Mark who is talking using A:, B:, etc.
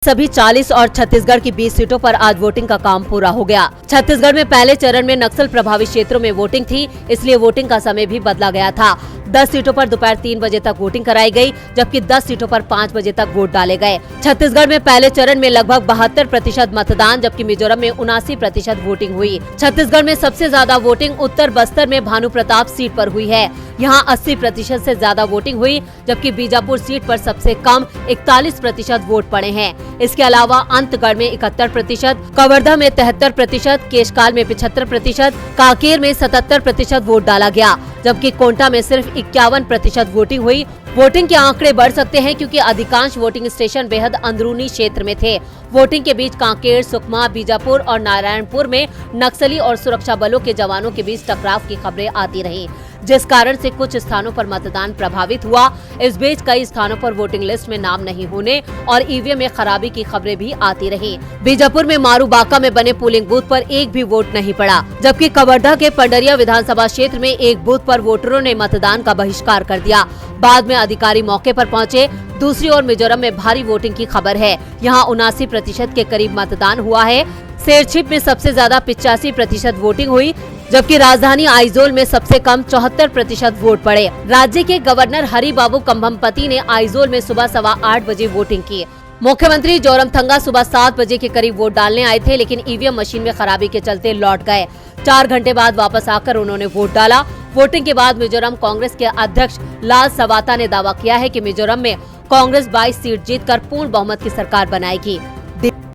A: सभी 40 और छत्तीसगढ़ की 20 सीटों पर आज वोटिंग का काम पूरा हो गया। छत्तीसगढ़ में पहले चरण में नक्सल प्रभावित क्षेत्रों में वोटिंग थी, इसलिए वोटिंग का समय भी बदला गया था। 10 सीटों पर दोपहर 3 बजे तक वोटिंग कराई गई, जबकि 10 सीटों पर 5 बजे तक वोट डाले गए। छत्तीसगढ़ में पहले चरण में लगभग 72% मतदान, जबकि मिजोरम में 79% वोटिंग हुई। छत्तीसगढ़ में सबसे ज्यादा वोटिंग उत्तर बस्तर में भानु प्रताप सीट पर हुई है। यहाँ 80% से ज्यादा वोटिंग हुई, जबकि बीजापुर सीट पर सबसे कम 41% वोट पड़े हैं। इसके अलावा अंतगढ़ में 71%, कवर्धा में 73%, केशकाल में 75%, कांकेर में 77% वोट डाला गया, जबकि कोंटा में सिर्फ 51% वोटिंग हुई। वोटिंग के आंकड़े बढ़ सकते हैं क्योंकि अधिकांश वोटिंग स्टेशन बेहद अंदरूनी क्षेत्र में थे। वोटिंग के बीच कांकेर, सुकमा, बीजापुर और नारायणपुर में नक्सली और सुरक्षा बलों के जवानों के बीच टकराव की खबरें आती रहीं, जिस कारण से कुछ स्थानों पर मतदान प्रभावित हुआ। इस बीच कई स्थानों पर वोटिंग लिस्ट में नाम नहीं होने और ईवीएम में खराबी की खबरें भी आती रहीं। बीजापुर में मारूबाका में बने पोलिंग बूथ पर एक भी वोट नहीं पड़ा, जबकि कवर्धा के पंडरिया विधानसभा क्षेत्र में एक बूथ पर वोटरों ने मतदान का बहिष्कार कर दिया। बाद में अधिकारी मौके पर पहुंचे। दूसरी ओर मिजोरम में भारी वोटिंग की खबर है। यहाँ 79% के करीब मतदान हुआ है। शेरछिप में सबसे ज्यादा 85% वोटिंग हुई, जबकि राजधानी आइजोल में सबसे कम 74% वोट पड़े। राज्य के गवर्नर हरिबाबू कंभमपति ने आइजोल में सुबह 8:15 बजे वोटिंग की। मुख्यमंत्री जोरमथंगा सुबह 7 बजे के करीब वोट डालने आए थे, लेकिन ईवीएम मशीन में खराबी के चलते लौट गए। 4 घंटे बाद वापस आकर उन्होंने वोट डाला। वोटिंग के बाद मिजोरम कांग्रेस के अध्यक्ष लाल सवाता ने दावा किया है कि मिजोरम में कांग्रेस 22 सीट जीतकर पूर्ण बहुमत की सरकार बनाएगी।